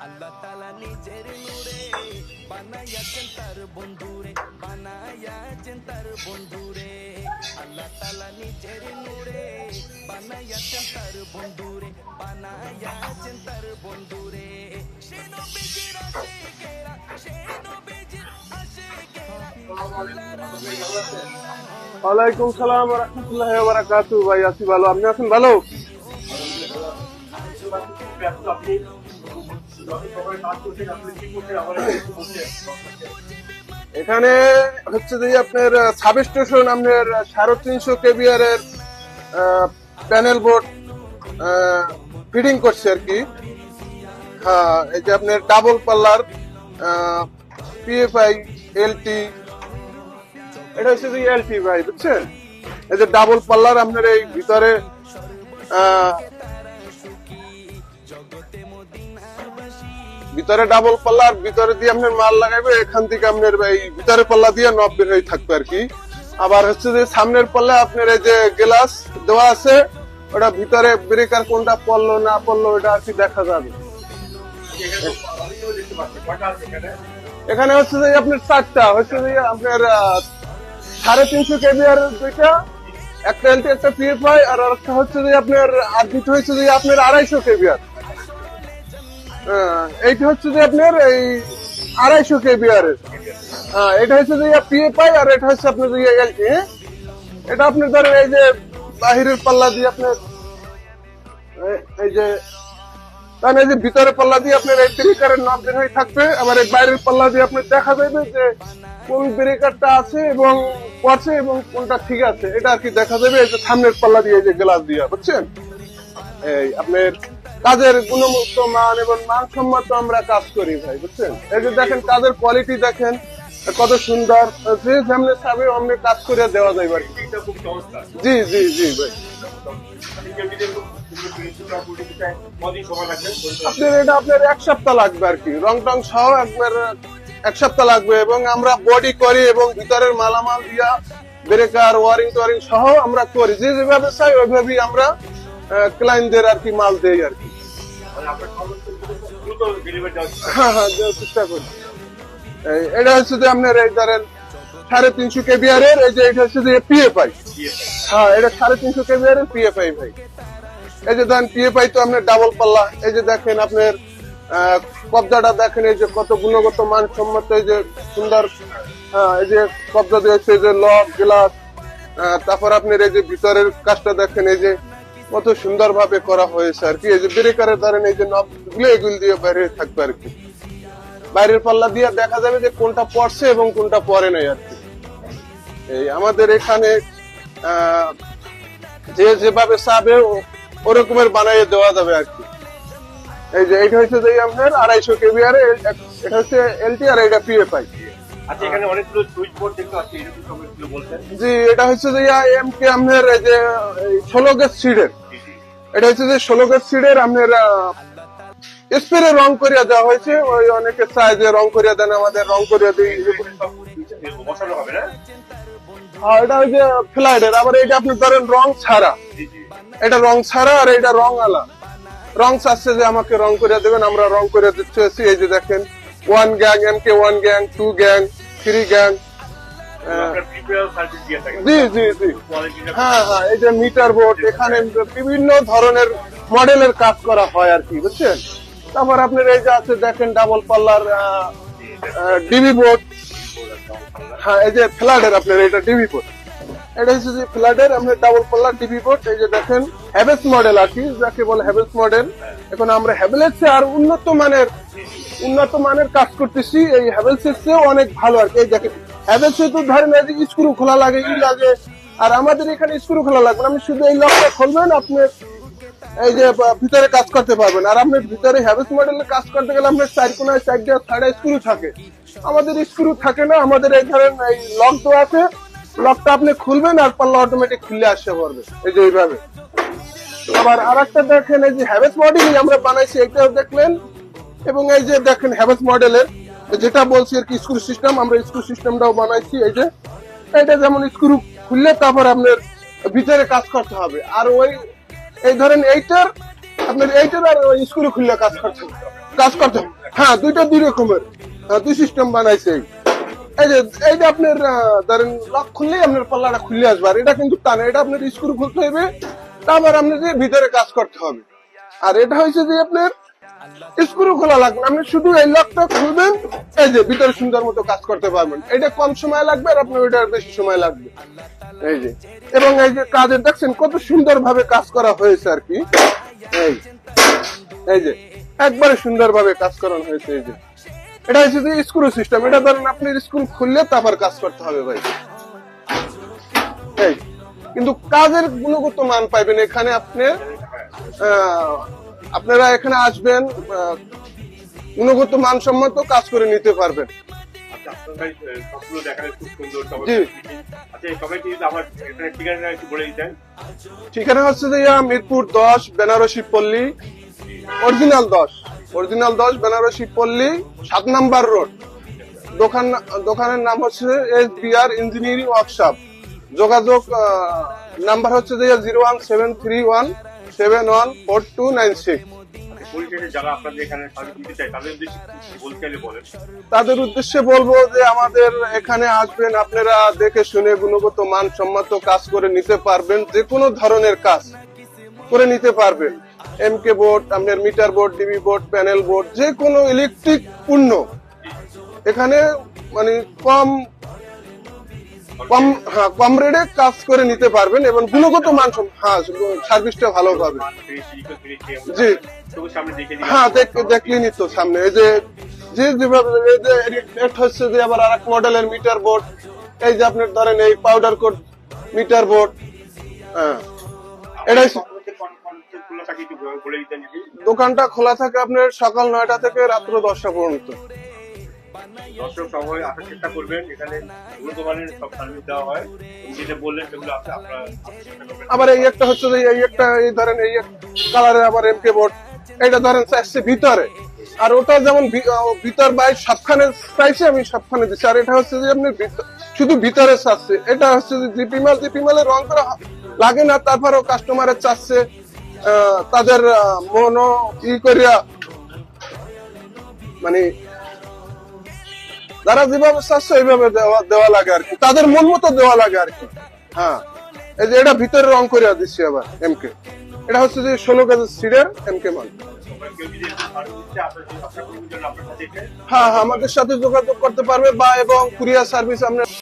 আল্লাহ তাআলা নিজের নূরে বানাইয়াছেন তার বন্ধুরে, বানাইয়াছেন তার বন্ধুরে। আল্লাহ তাআলা নিজের নূরে বানাইয়াছেন তার বন্ধুরে, বানাইয়াছেন তার বন্ধুরে। সে নবীজির আশিকেরা, সে নবীজির আশিকেরা আল্লাহর ওয়ালাইকুম সালাম ওয়া রাহমাতুল্লাহি ওয়া বারাকাতুহু। ভাই আছি ভালো, আপনি আছেন ভালো? এখানে হচ্ছে যে আপনার সাব স্টেশন, আপনার 350 কেভিআর এর প্যানেল বোর্ড ফিডিং করছে আর কি। হ্যাঁ, এই যে আপনার ডাবল পাল্লার পিএফআই এলটি, এটা হচ্ছে যে এলটি ভাই, বুঝছেন? এই যে ডাবল পাল্লার আপনার এই ভিতরে ভিতরে ডাবল পাল্লার ভিতরে দিয়ে আপনার মাল লাগাইবে, এখান থেকে আপনার এই ভিতরে পাল্লা দিয়ে নব বের হয়ে থাকবে আর কি। আবার হচ্ছে যে সামনের পাল্লা আপনার এই যে গ্লাস দেওয়া আছে, ওটা ভিতরে ব্রেকার কোনটা পড়লো না পড়লো ওটা আর কি দেখা যাবে। এখানে হচ্ছে যে আপনার 4টা হচ্ছে যে আপনার 350 কেভিআর দুইটা, একটা এলটি একটা পিএফআই, আর একটা হচ্ছে যে আপনার আর দুটো হচ্ছে যে আপনার 250 কেভিআর। এইটা হচ্ছে যে আপনার এই 250 কেভিআর এর। হ্যাঁ, এটা হচ্ছে যে পিএফআই আর এটা হচ্ছে আপনার যে এলটি। এটা আপনার ধরেন এই যে বাহিরের পাল্লা দিয়ে আপনার এই যে তাহলে এই যে ভিতরে পাল্লা দিয়ে আপনার এই ব্রেকারের নব বের হয়ে থাকবে, আবার এই বাইরের পাল্লা দিয়ে আপনার দেখা যাবে যে কোন ব্রেকারটা আছে এবং পড়ছে এবং কোনটা ঠিক আছে, এটা আর কি দেখা যাবে এই যে সামনের পাল্লা দিয়ে এই যে গ্লাস দিয়ে, বুঝছেন? এই আপনার কাজের গুণগত মান এবং মানসম্মত আমরা কাজ করি ভাই, বুঝছেন? এই যে দেখেন কাজের কোয়ালিটি দেখেন কত সুন্দর, যে যেমনি চাবে অমনি কাজ করে দেওয়া যায় আর কি। জি জি জি ভাই, আপনার এটা আপনার 1 সপ্তাহ লাগবে আর কি, রং টং সহ একবার 1 সপ্তাহ লাগবে। এবং আমরা বডি করি এবং ভিতরের মালামাল দিয়া ব্রেকার ওয়ারিং টোয়ারিং সহ আমরা করি, যে যেভাবে চাই ওইভাবেই আমরা ক্লায়েন্টদের আর কি মাল দেই আর কি। হ্যাঁ হ্যাঁ, দেওয়ার চেষ্টা করি। এটা হচ্ছে যে আপনার এই ধরেন 350 কেভিআর এর, এই যে এটা হচ্ছে যে পিএফআই। হ্যাঁ, এটা 350 কেভিআর এর পিএফআই ভাই। এই যে ধরেন পিএফআই তো আপনার ডাবল পাল্লা, এই যে দেখেন আপনার কবজাটা দেখেন, এই যে কত গুণগত মানসম্মত, এই যে সুন্দর। হ্যাঁ, এই যে কবজা দিয়েছে, এই যে লক গ্লাস, তারপর আপনার এই যে ভিতরের কাজটা দেখেন, এই যে কত সুন্দর ভাবে করা হয়েছে আর কি। এই যে ব্রেকারের ধরেন এই যে নব গুলো এগুলো দিয়ে বাইরে থাকবে আর কি, বাইরের পাল্লা দিয়ে দেখা যাবে যে কোনটা পড়ছে এবং কোনটা পড়ে নাই আর কি। এই আমাদের এখানে যে যেভাবে চাবে ওরকমের বানিয়ে দেওয়া যাবে আর কি। এই যে এটা হচ্ছে যে আপনার 250 কেভিআর, এটা হচ্ছে এলটি আর এটা পিএফআই। আচ্ছা, এখানে অনেকগুলো সুইচ বোর্ড দেখতে পাচ্ছি, এরকম সবগুলো বলছেন? জি, এটা হচ্ছে যে এমকে আপনার এই যে 16 গেজ সিডের, এটা হচ্ছে যে 16 গেজ সিডের আপনার স্প্রে রং করিয়া দেওয়া হয়েছে। ওই অনেকে চায় যে রং করিয়া দেন, আমাদের রং করিয়া দিই বসানো হবে না? হ্যাঁ, এটা ওই যে ফ্লাইডের। আবার এটা আপনি ধরেন রং ছাড়া, এটা রং ছাড়া আর এটা রং আলা। রং চাচ্ছে যে আমাকে রং করে দেবেন, আমরা রং করে দিচ্ছি। এই যে দেখেন 1 গ্যাং, এমকে 1 গ্যাং, 2 গ্যাং, 3 গ্যাং। জি জি জি, হ্যাঁ হ্যাঁ, এই যে মিটার বোর্ড, এখানে বিভিন্ন ধরনের মডেলের কাজ করা হয় আর কি, বুঝছেন? তারপর আপনার এই যে আছে দেখেন ডাবল পাল্লার ডিবি বোর্ড। হ্যাঁ, এই যে ফ্ল্যাটের আপনার এটা ডিবি বোর্ড, এটা হচ্ছে যে ফ্ল্যাটের আপনার ডাবল পাল্লার ডিবি বোর্ড। এই যে দেখেন হ্যাভেলস মডেল আর কি, যাকে বলে হ্যাভেলস মডেল। এখন আমরা হ্যাভেলস আর উন্নত মানের কাজ করতেছি, এই হ্যাভেলস এর চেয়েও অনেক ভালো আর কি। এই দেখেন হ্যাভেলস তো ধরেন এই যে স্ক্রু খোলা লাগে, ই লাগে, আর আমাদের এখানে স্ক্রু খোলা লাগবে না। আপনি শুধু এই লকটা খুলবেন, আপনি এই যে ভিতরে কাজ করতে পারবেন। আর আপনার ভিতরে হ্যাভেলস মডেলের কাজ করতে গেলে আপনার 4 কোণায় 4টা 6টা স্ক্রু থাকে, আমাদের স্ক্রু থাকে না। আমাদের এই ধরেন এই লক তো আছে, লকটা আপনি খুলবেন আর পাল্লা অটোমেটিক খুলে আসতে পারবে, এই যে এইভাবে। আবার আরেকটা দেখেন, এই যে হ্যাভেলস মডেল আমরা বানাইছি, এটাও দেখলেন। এবং এই যে দেখেন হ্যাভেলস মডেলের যেটা বলছি আর কি স্ক্রু সিস্টেম, আমরা স্ক্রু সিস্টেমটাও বানাইছি। এই যে এটা যেমন স্ক্রু খুললে তারপর আপনার ভিতরে কাজ করতে হবে, আর ওই এই ধরেন এইটার আপনার এইটার আর ওই স্ক্রু খুললে কাজ করতে হবে। কাজ করতে, হ্যাঁ দুইটা দুই রকমের, দুই সিস্টেম বানাইছে। এই যে আপনার ধরেন লক খুললেই আপনার পাল্লাটা খুলে আসবে, আর এটা কিন্তু টানে, এটা আপনার স্ক্রু খুলতে হবে, তারপর আপনি যে ভিতরে কাজ করতে হবে। আর এটা হয়েছে যে আপনার স্ক্রু খোলা লাগবে, আপনি শুধু এই লকটা খুলবেন, এই যে ভিতরে সুন্দর মতো কাজ করতে পারবেন। এটা কম সময় লাগবে আর আপনার ওইটার বেশি সময় লাগবে। এই যে, এবং এই যে কাজের দেখছেন কত সুন্দর ভাবে কাজ করা হয়েছে আর কি। এই যে একবারে সুন্দর ভাবে কাজ করানো হয়েছে। এই যে এটা হচ্ছে যে স্ক্রু সিস্টেম, এটা ধরেন আপনি স্ক্রু খুললে তারপর কাজ করতে হবে ভাই। এই কিন্তু কাজের গুণগত মান পাইবেন এখানে। আপনি আপনারা এখানে আসবেন, গুণগত মানসম্মত কাজ করে নিতে পারবেন। আচ্ছা, আপনার ভাই সবগুলো দেখালে খুব সুন্দর। জি। আচ্ছা, সবাইকে যদি আমার এখানে ঠিকানা একটু বলে দিতেন। ঠিকানা হচ্ছে যে মিরপুর 10 বেনারসি পল্লী, অরিজিনাল 10 বেনারসি পল্লী 7 নাম্বার রোড। দোকানের নাম হচ্ছে SBR ইঞ্জিনিয়ারিং ওয়ার্কশপ। যোগাযোগ নাম্বার হচ্ছে যে 01731714296। পরিশেষে যারা আপনাদের এখানে সার্ভিস দিতে চায় তাদের উদ্দেশ্যে কি বলতে চাইলে বলেন। তাদের উদ্দেশ্যে বলবো যে আমাদের এখানে আসবেন, আপনারা দেখে শুনে গুণগত মানসম্মত কাজ করে নিতে পারবেন, যে কোনো ধরনের কাজ করে নিতে পারবেন। MK বোর্ড, আপনার metre board, DB board, panel board, যে কোনো ইলেকট্রিক পণ্য এখানে মানে কম রেটে কাজ করে নিতে পারবেন এবং গুণগত মান সার্ভিসটা ভালো পাবেন। জি, সামনে দেখে হ্যাঁ দেখলেই নিত সামনে। এই যে যেভাবে হচ্ছে যে আবার আরেক মডেলের মিটার বোর্ড, এই যে আপনার ধরেন এই পাউডার কোট মিটার বোর্ড। হ্যাঁ, এটাই দোকানটা খোলা থাকে আপনার সকাল 9টা থেকে রাত্র 10টা পর্যন্ত। দর্শক সবাই আসার চেষ্টা করবেন, এখানে উন্নত মানের সব সার্ভিস দেওয়া হয়। যেটা বললেন সেগুলো আপনারা আবার এই একটা হচ্ছে যে এই একটা এই ধরেন এই কালারের আবার MK বোর্ড, এটা ধরেন চাইছে ভিতরে, আর ওটা যেমন ভিতর বাইরে সবখানে চাইছে, আমি সবখানে দিচ্ছি। আর এটা হচ্ছে যে আপনি শুধু ভিতরে চাচ্ছে, এটা হচ্ছে যে জিপি মালের রং করা লাগে না, তারপরেও কাস্টমারের চাচ্ছে তাদের মনো করিয়া মানে যারা যেভাবে চাচ্ছে ওইভাবে দেওয়া লাগে আর কি, তাদের মন মতো দেওয়া লাগে আর কি। হ্যাঁ, এই যে এটা ভিতরে রং করে দিচ্ছি আবার MK, এটা হচ্ছে যে 16 কেজি সিডের MK মাল। হ্যাঁ, আমাদের সাথে যোগাযোগ করতে পারবে, বা এবং কুরিয়ার সার্ভিস আমরা